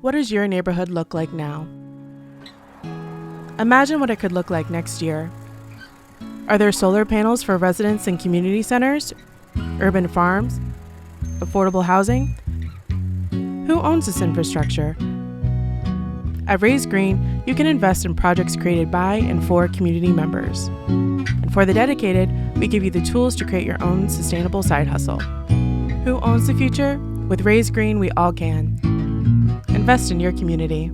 What does your neighborhood look like now? Imagine what it could look like next year. Are there solar panels for residents and community centers, urban farms, affordable housing? Who owns this infrastructure? At Roise Green, you can invest in projects created by and for community members. And for the dedicated, we give you the tools to create your own sustainable side hustle. Who owns the future? With Roise Green, we all can. Invest in your community.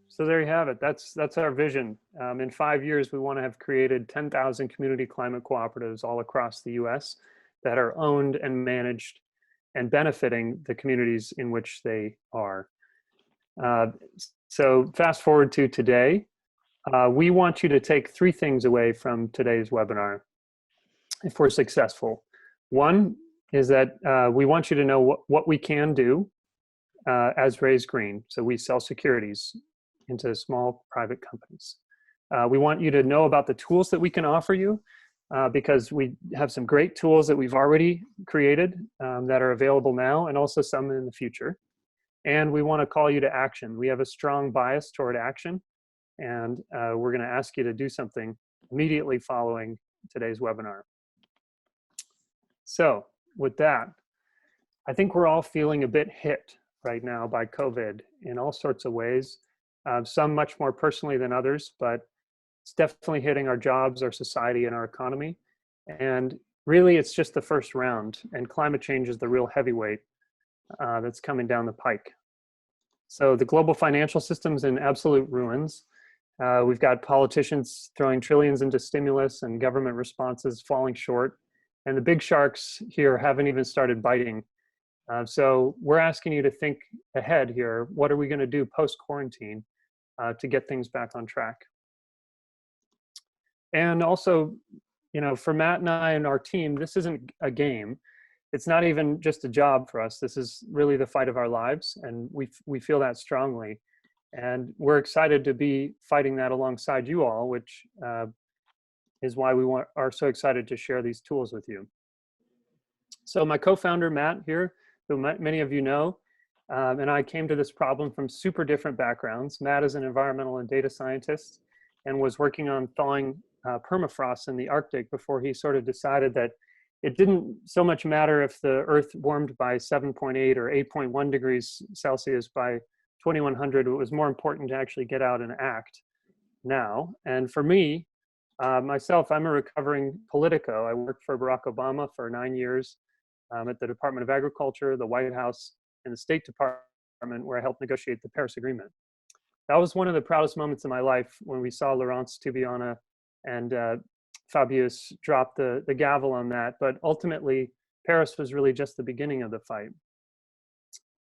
So there you have it. That's our vision. In 5 years, we want to have created 10,000 community climate cooperatives all across the US that are owned and managed and benefiting the communities in which they are. So fast forward to today. We want you to take 3 things away from today's webinar if we're successful. One is that we want you to know what we can do as Roise Green. So we sell securities into small private companies. We want you to know about the tools that we can offer you because we have some great tools that we've already created that are available now and also some in the future. And we want to call you to action. We have a strong bias toward action, and we're going to ask you to do something immediately following today's webinar. So with that, I think we're all feeling a bit hit right now by COVID in all sorts of ways, some much more personally than others, but it's definitely hitting our jobs, our society, and our economy. And really, it's just the first round, and climate change is the real heavyweight that's coming down the pike. So the global financial system's in absolute ruins. We've got politicians throwing trillions into stimulus and government responses falling short. And the big sharks here haven't even started biting. So we're asking you to think ahead here. What are we going to do post-quarantine to get things back on track? And also, you know, for Matt and I and our team, this isn't a game. It's not even just a job for us. This is really the fight of our lives, and we feel that strongly. And we're excited to be fighting that alongside you all, which is why we are so excited to share these tools with you. So my co-founder, Matt here, who many of you know, and I came to this problem from super different backgrounds. Matt is an environmental and data scientist and was working on thawing permafrost in the Arctic before he sort of decided that it didn't so much matter if the Earth warmed by 7.8 or 8.1 degrees Celsius by 2100. It was more important to actually get out and act now. And for me, myself, I'm a recovering politico. I worked for Barack Obama for 9 years at the Department of Agriculture, the White House, and the State Department, where I helped negotiate the Paris Agreement. That was one of the proudest moments in my life when we saw Laurence Toubiana and Fabius drop the gavel on that. But ultimately, Paris was really just the beginning of the fight.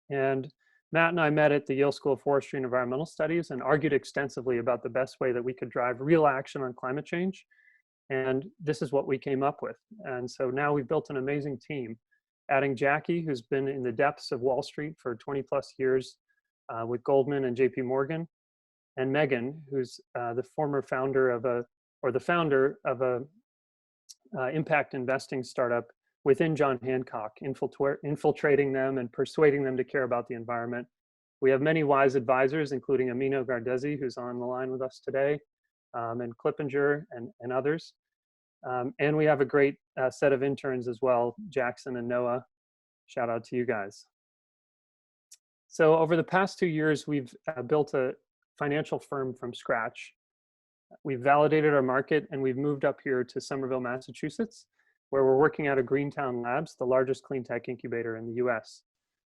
And Matt and I met at the Yale School of Forestry and Environmental Studies and argued extensively about the best way that we could drive real action on climate change. And this is what we came up with. And so now we've built an amazing team, adding Jackie, who's been in the depths of Wall Street for 20 plus years with Goldman and JP Morgan, and Megan, who's the founder of a impact investing startup within John Hancock, infiltrating them and persuading them to care about the environment. We have many wise advisors, including Amino Gardezi, who's on the line with us today, and Clippinger and others. And we have a great set of interns as well, Jackson and Noah. Shout out to you guys. So over the past 2 years, we've built a financial firm from scratch. We've validated our market, and we've moved up here to Somerville, Massachusetts, where we're working out of Greentown Labs, the largest clean tech incubator in the US.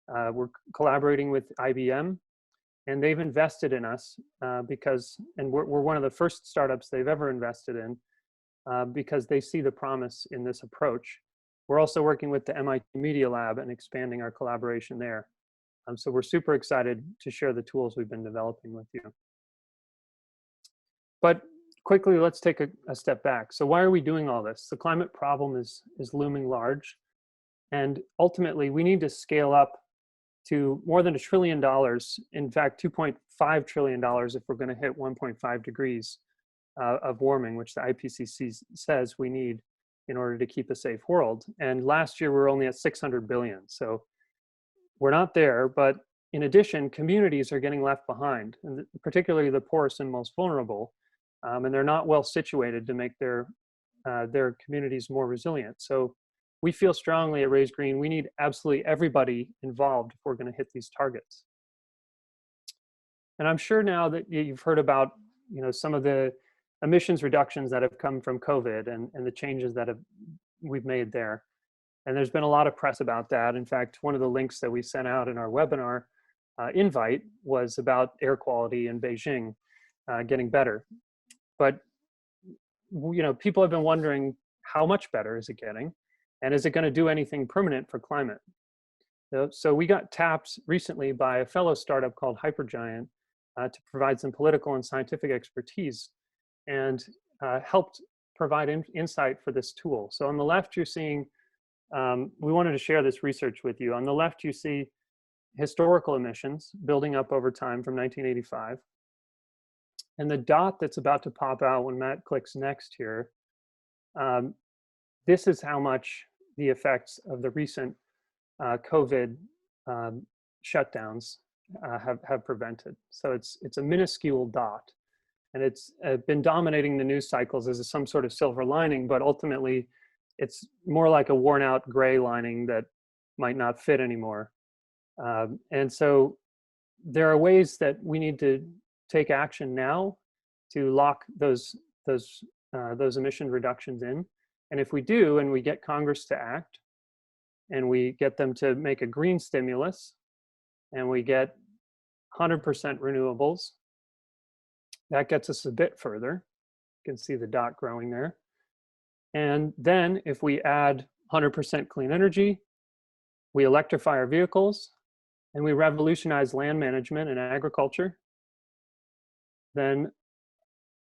We're collaborating with IBM, and they've invested in us and we're one of the first startups they've ever invested in because they see the promise in this approach. We're also working with the MIT Media Lab and expanding our collaboration there. So we're super excited to share the tools we've been developing with you. But quickly, let's take a step back. So why are we doing all this? The climate problem is looming large. And ultimately, we need to scale up to more than $1 trillion, in fact, $2.5 trillion if we're going to hit 1.5 degrees of warming, which the IPCC says we need in order to keep a safe world. And last year we were only at 600 billion. So we're not there, but in addition, communities are getting left behind, and particularly the poorest and most vulnerable, and they're not well situated to make their communities more resilient. So we feel strongly at Roise Green, we need absolutely everybody involved if we're going to hit these targets. And I'm sure now that you've heard about, some of the emissions reductions that have come from COVID and the changes that we've made there. And there's been a lot of press about that. In fact, one of the links that we sent out in our webinar invite was about air quality in Beijing getting better. But people have been wondering, how much better is it getting? And is it going to do anything permanent for climate? So we got tapped recently by a fellow startup called Hypergiant to provide some political and scientific expertise and helped provide insight for this tool. So on the left, you're seeing, we wanted to share this research with you. On the left, you see historical emissions building up over time from 1985. And the dot that's about to pop out when Matt clicks next here, this is how much the effects of the recent COVID shutdowns have prevented. So it's a minuscule dot, and it's been dominating the news cycles as some sort of silver lining, but ultimately it's more like a worn out gray lining that might not fit anymore. And so there are ways that we need to take action now to lock those emission reductions in. And if we do, and we get Congress to act, and we get them to make a green stimulus, and we get 100% renewables, that gets us a bit further. You can see the dot growing there. And then if we add 100% clean energy, we electrify our vehicles, and we revolutionize land management and agriculture, then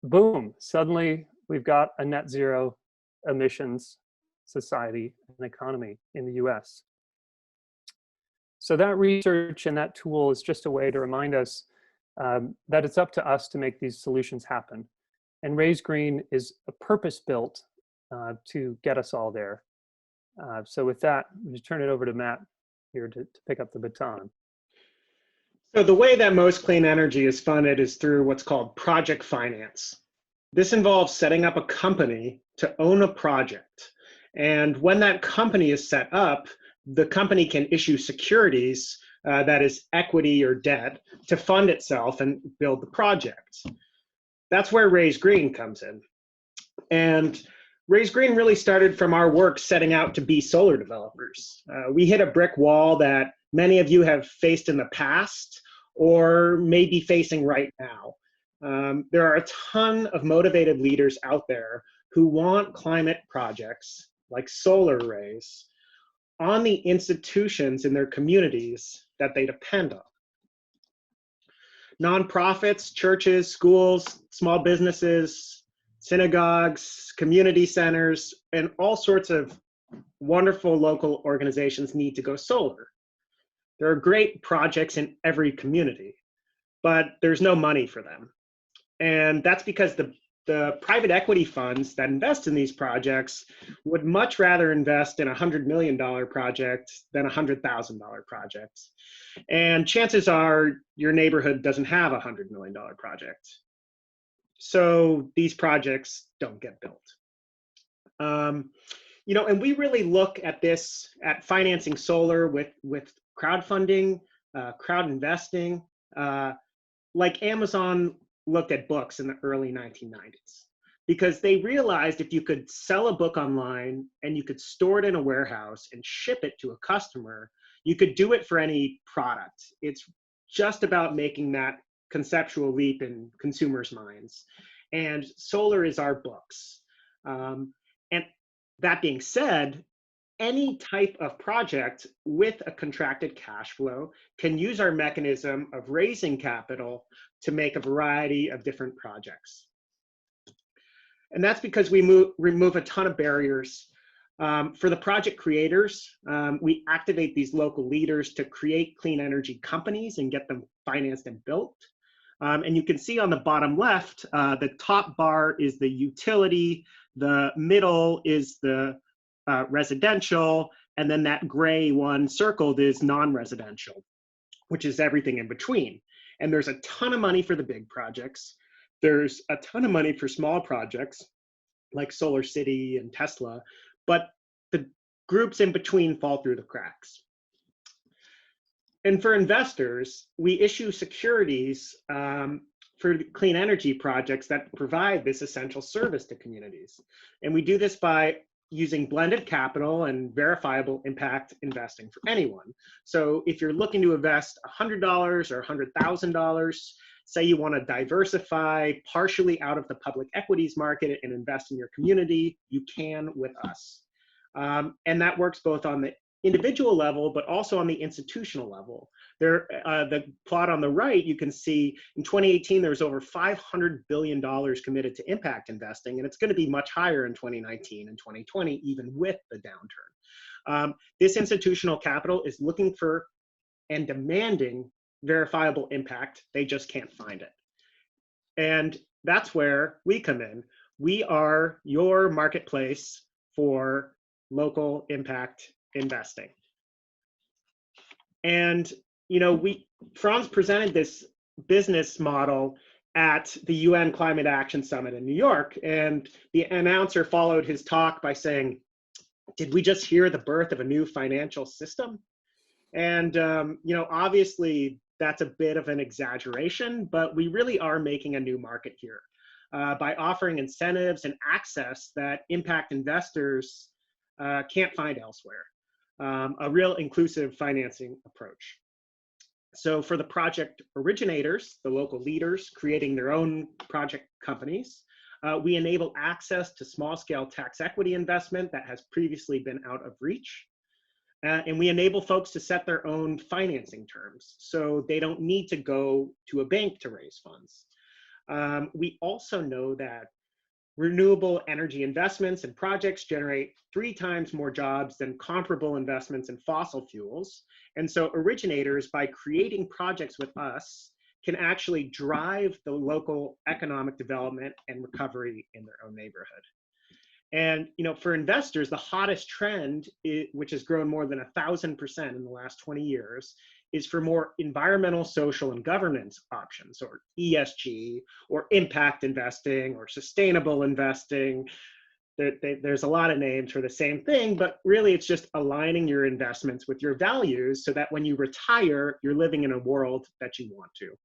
boom, suddenly we've got a net zero emissions society and economy in the US. So that research and that tool is just a way to remind us that it's up to us to make these solutions happen. And Roise Green is a purpose-built to get us all there. So with that, I'm just turn it over to Matt here to pick up the baton. So the way that most clean energy is funded is through what's called project finance. This involves setting up a company to own a project. And when that company is set up, the company can issue securities, that is equity or debt, to fund itself and build the project. That's where Roise Green comes in. And Roise Green really started from our work setting out to be solar developers. We hit a brick wall that many of you have faced in the past or may be facing right now. There are a ton of motivated leaders out there who want climate projects like Solar Roise on the institutions in their communities that they depend on. Nonprofits, churches, schools, small businesses, synagogues, community centers, and all sorts of wonderful local organizations need to go solar. There are great projects in every community, but there's no money for them. And that's because the private equity funds that invest in these projects would much rather invest in a $100 million project than a $100,000 project. And chances are your neighborhood doesn't have a $100 million project. So these projects don't get built. And we really look at this, at financing solar with crowdfunding, crowd investing, like Amazon looked at books in the early 1990s, because they realized if you could sell a book online and you could store it in a warehouse and ship it to a customer, you could do it for any product. It's just about making that conceptual leap in consumers' minds. And solar is our books. And that being said, any type of project with a contracted cash flow can use our mechanism of raising capital to make a variety of different projects. And that's because we remove a ton of barriers. For the project creators, we activate these local leaders to create clean energy companies and get them financed and built. And you can see on the bottom left, the top bar is the utility, the middle is the residential, and then that gray one circled is non-residential, which is everything in between. And there's a ton of money for the big projects. There's a ton of money for small projects like Solar City and Tesla, but the groups in between fall through the cracks. And for investors, we issue securities for clean energy projects that provide this essential service to communities. And we do this by using blended capital and verifiable impact investing for anyone. So if you're looking to invest $100 or $100,000, say you want to diversify partially out of the public equities market and invest in your community, you can with us. And that works both on the individual level, but also on the institutional level. The plot on the right, you can see in 2018, there was over $500 billion committed to impact investing, and it's going to be much higher in 2019 and 2020, even with the downturn. This institutional capital is looking for and demanding verifiable impact. They just can't find it. And that's where we come in. We are your marketplace for local impact investing. And Franz presented this business model at the UN Climate Action Summit in New York, and the announcer followed his talk by saying, "Did we just hear the birth of a new financial system?" And obviously that's a bit of an exaggeration, but we really are making a new market here by offering incentives and access that impact investors can't find elsewhere. A real inclusive financing approach. So for the project originators, the local leaders creating their own project companies, we enable access to small-scale tax equity investment that has previously been out of reach. And we enable folks to set their own financing terms, so they don't need to go to a bank to raise funds. We also know that renewable energy investments and projects generate 3 times more jobs than comparable investments in fossil fuels. And so originators, by creating projects with us, can actually drive the local economic development and recovery in their own neighborhood. And for investors, the hottest trend, which has grown more than 1,000% in the last 20 years, is for more environmental, social, and governance options, or ESG, or impact investing, or sustainable investing. There's a lot of names for the same thing, but really it's just aligning your investments with your values so that when you retire, you're living in a world that you want to.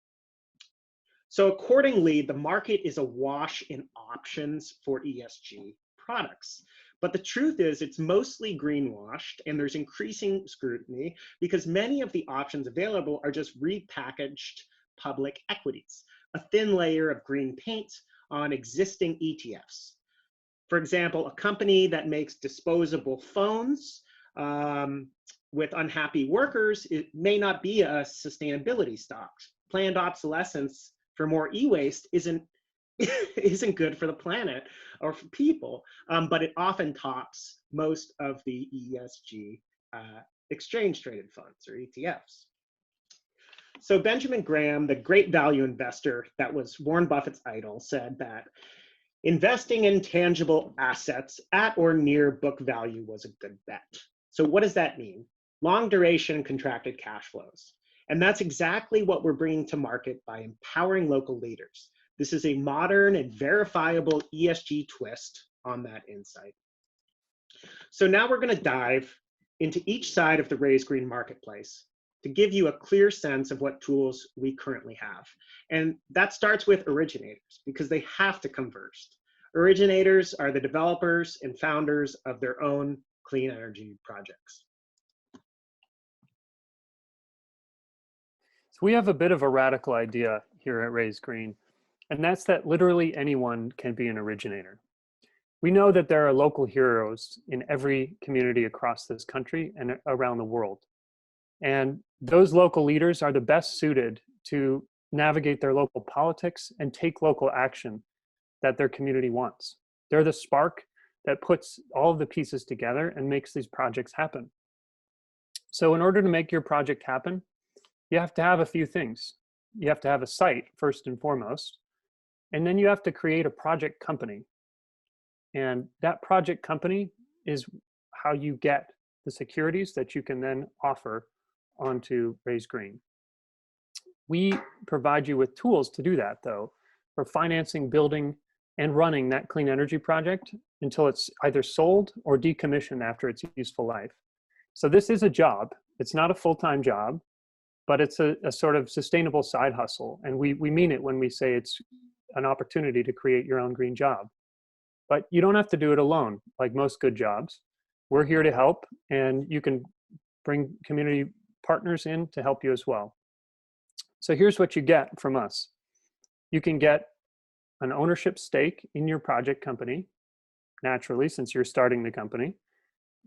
So accordingly, the market is awash in options for ESG products. But the truth is it's mostly greenwashed, and there's increasing scrutiny because many of the options available are just repackaged public equities, a thin layer of green paint on existing ETFs. For example, a company that makes disposable phones with unhappy workers, it may not be a sustainability stock. Planned obsolescence for more e-waste isn't good for the planet or for people, but it often tops most of the ESG exchange traded funds or ETFs. So Benjamin Graham, the great value investor that was Warren Buffett's idol, said that investing in tangible assets at or near book value was a good bet. So what does that mean? Long duration contracted cash flows. And that's exactly what we're bringing to market by empowering local leaders. This is a modern and verifiable ESG twist on that insight. So now we're going to dive into each side of the Roise Green marketplace to give you a clear sense of what tools we currently have. And that starts with originators, because they have to come first. Originators are the developers and founders of their own clean energy projects. So we have a bit of a radical idea here at Roise Green, and that's that literally anyone can be an originator. We know that there are local heroes in every community across this country and around the world. And those local leaders are the best suited to navigate their local politics and take local action that their community wants. They're the spark that puts all of the pieces together and makes these projects happen. So in order to make your project happen, you have to have a few things. you have to have a site first and foremost, and then you have to create a project company. And that project company is how you get the securities that you can then offer onto Roise Green. We provide you with tools to do that, though, for financing, building, and running that clean energy project until it's either sold or decommissioned after its useful life. So this is a job. It's not a full-time job, but it's a sort of sustainable side hustle. And we mean it when we say it's an opportunity to create your own green job. But you don't have to do it alone, like most good jobs. We're here to help, and you can bring community partners in to help you as well. So here's what you get from us. You can get an ownership stake in your project company, naturally, since you're starting the company.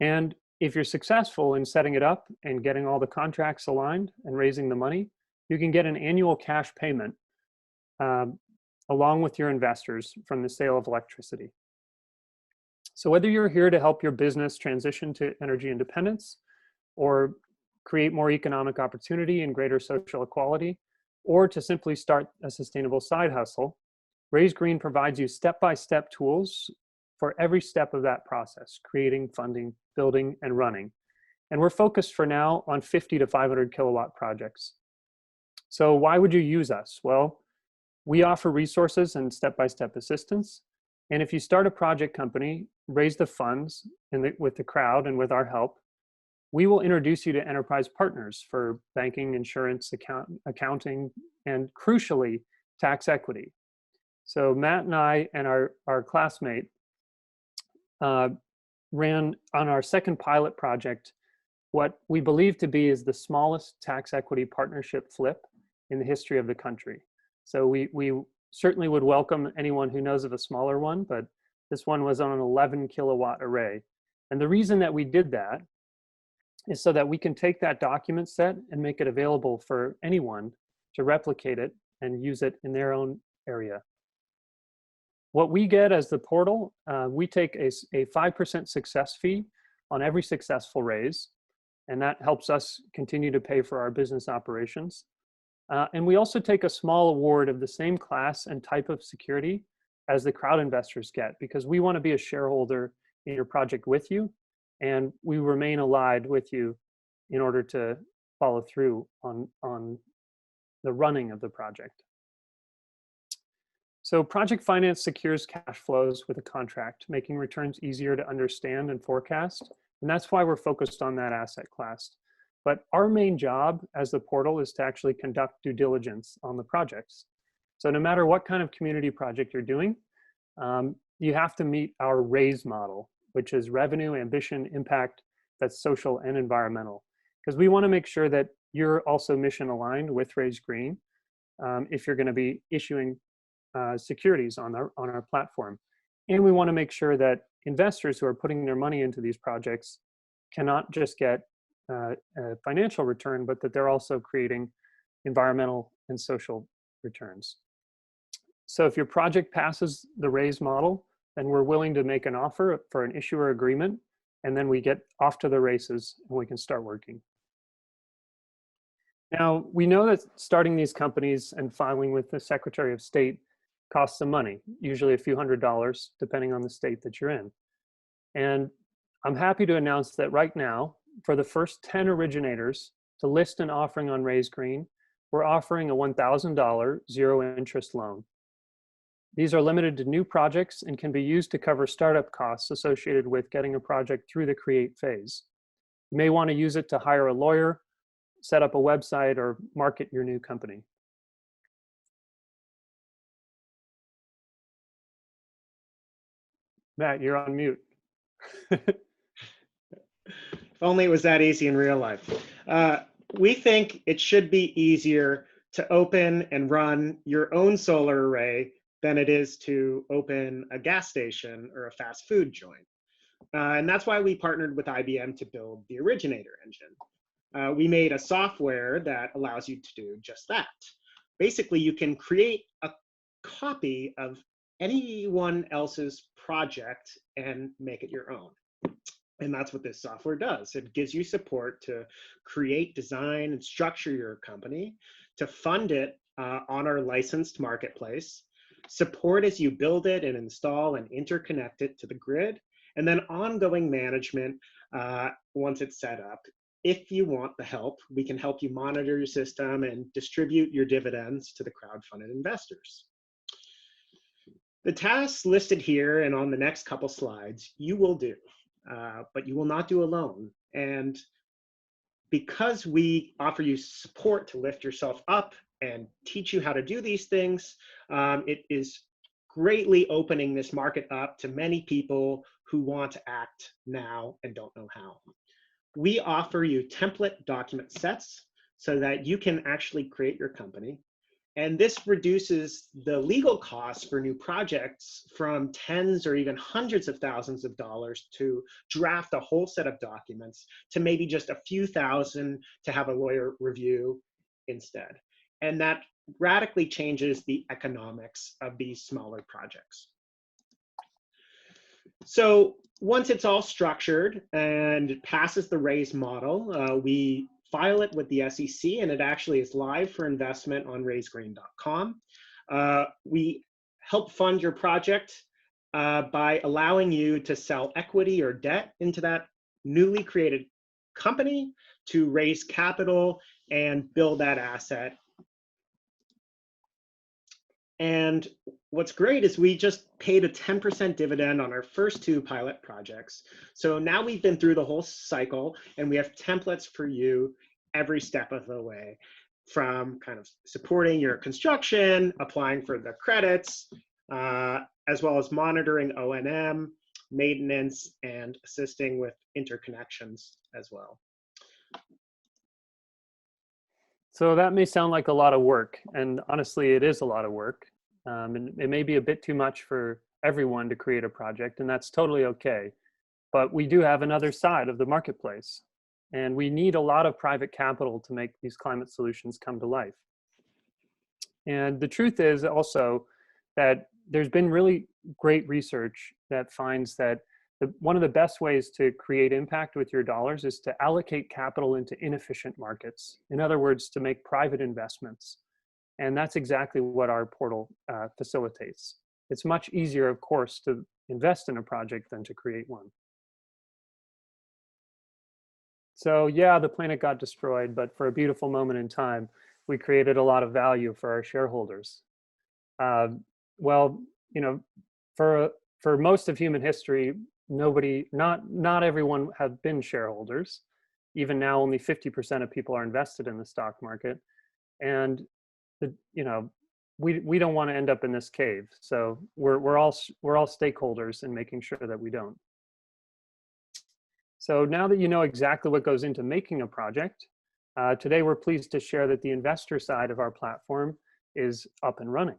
And if you're successful in setting it up and getting all the contracts aligned and raising the money, you can get an annual cash payment along with your investors from the sale of electricity. So whether you're here to help your business transition to energy independence or create more economic opportunity and greater social equality, or to simply start a sustainable side hustle, Roise Green provides you step-by-step tools for every step of that process, creating, funding, building, and running. And we're focused for now on 50 to 500 kilowatt projects. So why would you use us? Well, we offer resources and step-by-step assistance. And if you start a project company, raise the funds with the crowd and with our help, we will introduce you to enterprise partners for banking, insurance, accounting, and crucially, tax equity. So Matt and I and our classmate ran on our second pilot project what we believe to be is the smallest tax equity partnership flip in the history of the country. So we certainly would welcome anyone who knows of a smaller one, but this one was on an 11 kilowatt array. And the reason that we did that is so that we can take that document set and make it available for anyone to replicate it and use it in their own area. What we get as the portal, we take a 5% success fee on every successful raise, and that helps us continue to pay for our business operations. And we also take a small award of the same class and type of security as the crowd investors get, because we want to be a shareholder in your project with you, and we remain allied with you in order to follow through on the running of the project. So project finance secures cash flows with a contract, making returns easier to understand and forecast. And that's why we're focused on that asset class. But our main job as the portal is to actually conduct due diligence on the projects. So no matter what kind of community project you're doing, you have to meet our RAISE model, which is revenue, ambition, impact, that's social and environmental. Because we want to make sure that you're also mission aligned with Roise Green if you're going to be issuing securities on our platform. And we want to make sure that investors who are putting their money into these projects cannot just get a financial return, but that they're also creating environmental and social returns. So if your project passes the RAISE model, then we're willing to make an offer for an issuer agreement, and then we get off to the races and we can start working. Now, we know that starting these companies and filing with the Secretary of State costs some money, usually a few $100s, depending on the state that you're in. And I'm happy to announce that right now, for the first 10 originators to list an offering on Roise Green, we're offering a $1,000 zero interest loan. These are limited to new projects and can be used to cover startup costs associated with getting a project through the create phase. You may want to use it to hire a lawyer, set up a website, or market your new company. Matt, you're on mute. If only it was that easy in real life. We think it should be easier to open and run your own solar array than it is to open a gas station or a fast food joint. And that's why we partnered with IBM to build the Originator engine. We made a software that allows you to do just that. Basically, you can create a copy of anyone else's project and make it your own. And that's what this software does. It gives you support to create, design, and structure your company, to fund it on our licensed marketplace, support as you build it and install and interconnect it to the grid, and then ongoing management once it's set up. If you want the help, we can help you monitor your system and distribute your dividends to the crowdfunded investors. The tasks listed here and on the next couple slides, you will do, but you will not do alone. And because we offer you support to lift yourself up and teach you how to do these things, it is greatly opening this market up to many people who want to act now and don't know how. We offer you template document sets so that you can actually create your company. And this reduces the legal costs for new projects from tens or even hundreds of thousands of dollars to draft a whole set of documents to maybe just a few thousand to have a lawyer review instead. And that radically changes the economics of these smaller projects. So once it's all structured and passes the raise model, we file it with the SEC, and it actually is live for investment on raisegreen.com. We help fund your project by allowing you to sell equity or debt into that newly created company to raise capital and build that asset. And what's great is we just paid a 10% dividend on our first 2 pilot projects. So now we've been through the whole cycle and we have templates for you every step of the way, from kind of supporting your construction, applying for the credits, as well as monitoring O&M, maintenance, and assisting with interconnections as well. So that may sound like a lot of work, and honestly, it is a lot of work. And it may be a bit too much for everyone to create a project, and that's totally okay. But we do have another side of the marketplace, and we need a lot of private capital to make these climate solutions come to life. And the truth is also that there's been really great research that finds that one of the best ways to create impact with your dollars is to allocate capital into inefficient markets. In other words, to make private investments. And that's exactly what our portal facilitates. It's much easier, of course, to invest in a project than to create one. So yeah, the planet got destroyed, but for a beautiful moment in time, we created a lot of value for our shareholders. Well, you know, for most of human history, not everyone have been shareholders. Even now, only 50% of people are invested in the stock market, and we don't want to end up in this cave. So we're all stakeholders in making sure that we don't. So now that you know exactly what goes into making a project, today we're pleased to share that the investor side of our platform is up and running.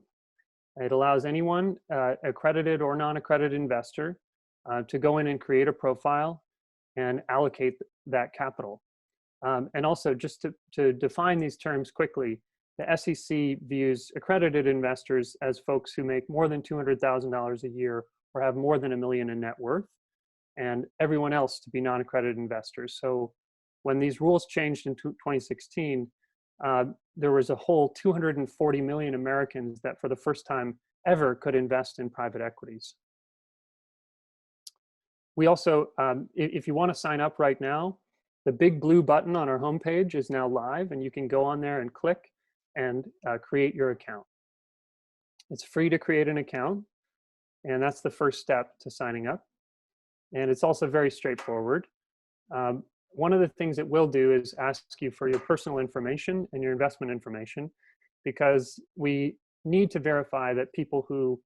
It allows anyone, accredited or non-accredited investor, to go in and create a profile and allocate that capital. And also, just to define these terms quickly, the SEC views accredited investors as folks who make more than $200,000 a year or have more than $1 million in net worth, and everyone else to be non-accredited investors. So when these rules changed in 2016, there was a whole 240 million Americans that for the first time ever could invest in private equities. We also, if you want to sign up right now, the big blue button on our homepage is now live, and you can go on there and click and create your account. It's free to create an account, and that's the first step to signing up. And it's also very straightforward. One of the things it will do is ask you for your personal information and your investment information, because we need to verify that people who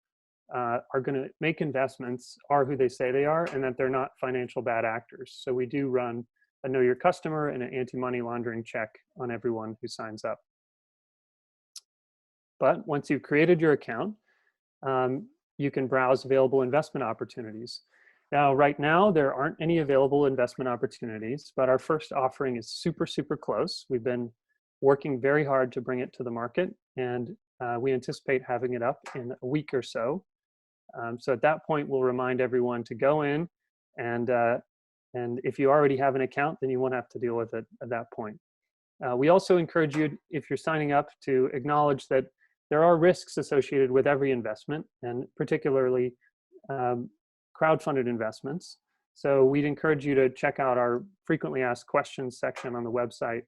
are going to make investments are who they say they are, and that they're not financial bad actors. So we do run a Know Your Customer and an anti-money laundering check on everyone who signs up. But once you've created your account, you can browse available investment opportunities. Now, right now, there aren't any available investment opportunities, but our first offering is super, super close. We've been working very hard to bring it to the market, and we anticipate having it up in a week or so. So at that point, we'll remind everyone to go in, and if you already have an account, then you won't have to deal with it at that point. We also encourage you, if you're signing up, to acknowledge that there are risks associated with every investment, and particularly crowdfunded investments. So we'd encourage you to check out our frequently asked questions section on the website,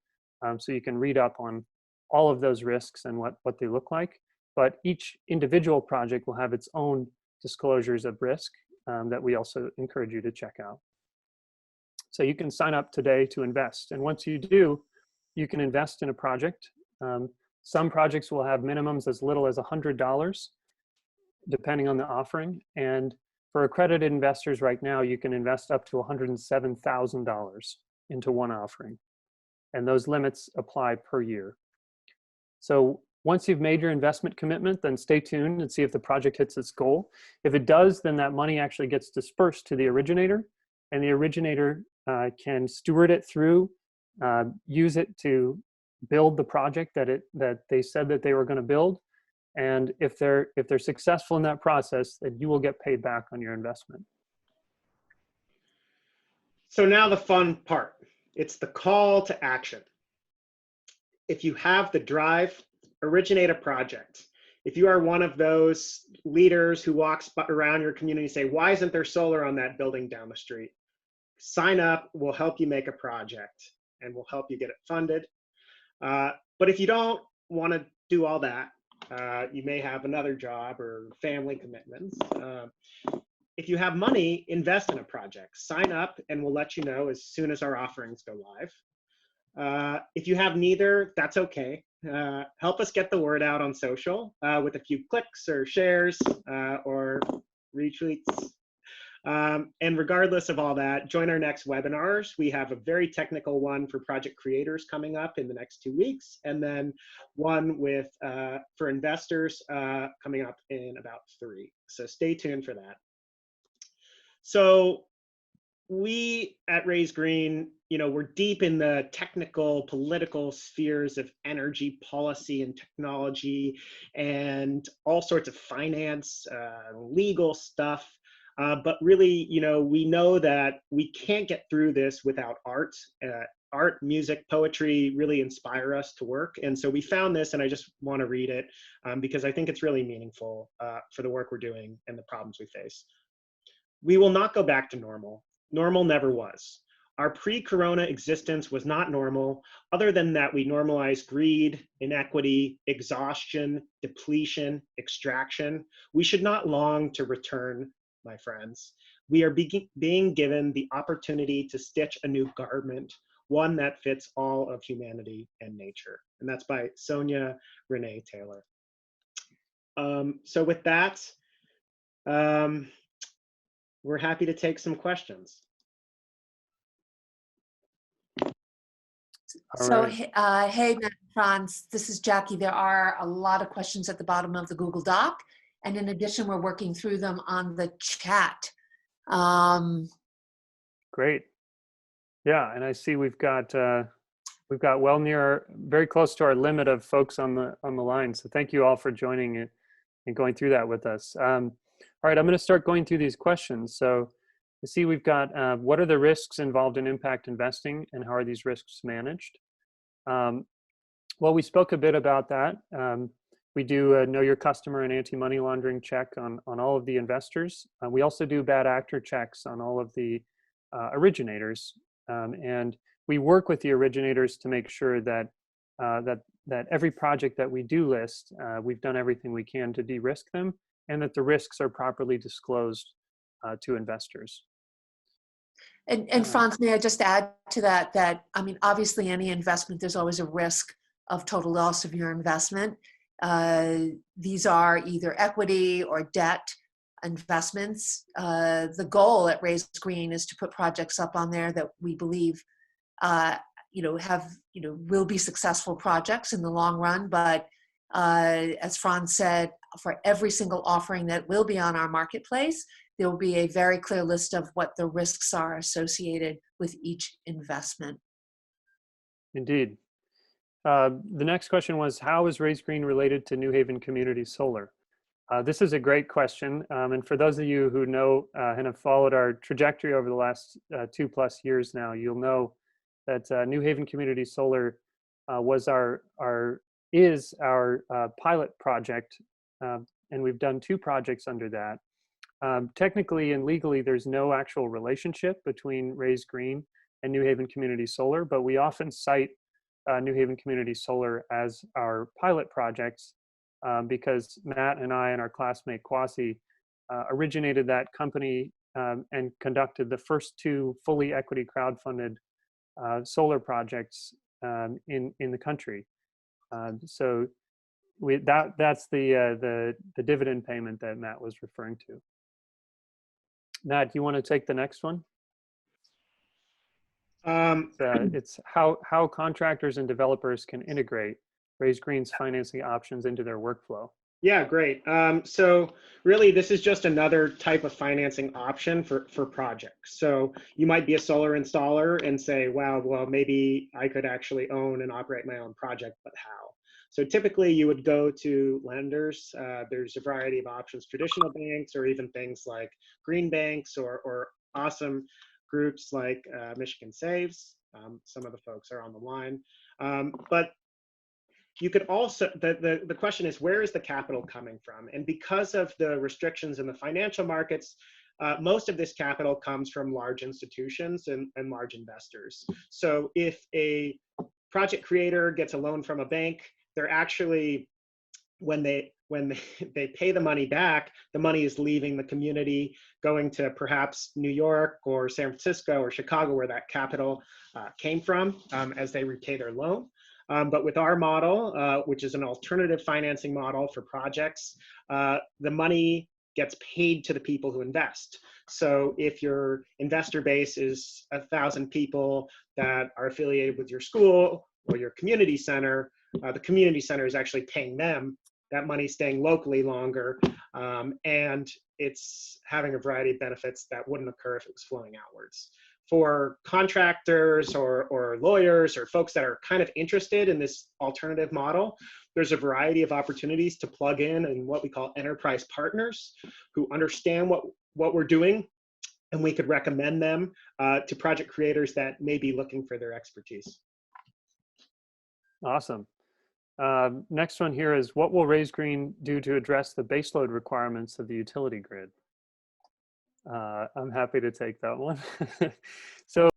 so you can read up on all of those risks and what they look like. But each individual project will have its own disclosures of risk that we also encourage you to check out. So you can sign up today to invest. And once you do, you can invest in a project. Some projects will have minimums as little as $100, depending on the offering. And for accredited investors right now, you can invest up to $107,000 into one offering. And those limits apply per year. So once you've made your investment commitment, then stay tuned and see if the project hits its goal. If it does, then that money actually gets dispersed to the originator, and the originator can steward it through, use it to build the project that they said that they were going to build. And if they're successful in that process, then you will get paid back on your investment. So now the fun part. It's the call to action. If you have the drive, originate a project. If you are one of those leaders who walks around your community and say, why isn't there solar on that building down the street? Sign up, we'll help you make a project and we'll help you get it funded. But if you don't want to do all that, you may have another job or family commitments. If you have money, invest in a project. Sign up and we'll let you know as soon as our offerings go live. If you have neither, that's okay. Help us get the word out on social with a few clicks or shares or retweets. And regardless of all that, join our next webinars. We have a very technical one for project creators coming up in the next 2 weeks, and then one with for investors coming up in about 3. So stay tuned for that. So we at Roise Green, we're deep in the technical, political spheres of energy policy and technology and all sorts of finance, legal stuff. But really, we know that we can't get through this without art. Art, music, poetry really inspire us to work. And so we found this, and I just want to read it because I think it's really meaningful for the work we're doing and the problems we face. We will not go back to normal. Normal never was. Our pre-corona existence was not normal, other than that we normalized greed, inequity, exhaustion, depletion, extraction. We should not long to return, my friends. We are being given the opportunity to stitch a new garment, one that fits all of humanity and nature. And that's by Sonia Renee Taylor. So with that, we're happy to take some questions. Hey, Matt and Franz, this is Jackie. There are a lot of questions at the bottom of the Google Doc. And in addition, we're working through them on the chat. Great. Yeah, and I see we've got well near, very close to our limit of folks on the line. So thank you all for joining it and going through that with us. All right, I'm going to start going through these questions. So you see we've got what are the risks involved in impact investing and how are these risks managed? Well, we spoke a bit about that. We do know your customer and anti-money laundering check on all of the investors. We also do bad actor checks on all of the originators. And we work with the originators to make sure that that every project that we do list, we've done everything we can to de-risk them and that the risks are properly disclosed to investors. And Franz, may I just add to that, I mean, obviously any investment, there's always a risk of total loss of your investment. These are either equity or debt investments. The goal at Roise Green is to put projects up on there that we believe will be successful projects in the long run. But as Franz said, for every single offering that will be on our marketplace, there will be a very clear list of what the risks are associated with each investment. Indeed. The next question was, how is Roise Green related to New Haven Community Solar? This is a great question. And for those of you who know and have followed our trajectory over the last 2+ years now, you'll know that New Haven Community Solar is our pilot project, and we've done 2 projects under that. Technically and legally, there's no actual relationship between Roise Green and New Haven Community Solar, but we often cite New Haven Community Solar as our pilot projects because Matt and I and our classmate Kwasi originated that company and conducted the first 2 fully equity crowdfunded solar projects in the country. So that's the dividend payment that Matt was referring to. Matt, do you want to take the next one? It's how contractors and developers can integrate Roise Green's financing options into their workflow. Yeah, great. So really, this is just another type of financing option for projects. So you might be a solar installer and say, wow, well, maybe I could actually own and operate my own project, but how? So typically you would go to lenders. There's a variety of options, traditional banks, or even things like green banks or awesome groups like Michigan Saves. Some of the folks are on the line. But you could also, the question is, where is the capital coming from? And because of the restrictions in the financial markets, most of this capital comes from large institutions and large investors. So if a project creator gets a loan from a bank, they're actually, when they pay the money back, the money is leaving the community, going to perhaps New York or San Francisco or Chicago, where that capital came from, as they repay their loan. But with our model, which is an alternative financing model for projects, the money gets paid to the people who invest. So if your investor base is 1,000 people that are affiliated with your school or your community center, the community center is actually paying them. That money staying locally longer, and it's having a variety of benefits that wouldn't occur if it was flowing outwards. For contractors or lawyers or folks that are kind of interested in this alternative model, there's a variety of opportunities to plug in what we call enterprise partners who understand what we're doing, and we could recommend them to project creators that may be looking for their expertise. Awesome. Next one here is, what will Roise Green do to address the baseload requirements of the utility grid? I'm happy to take that one. So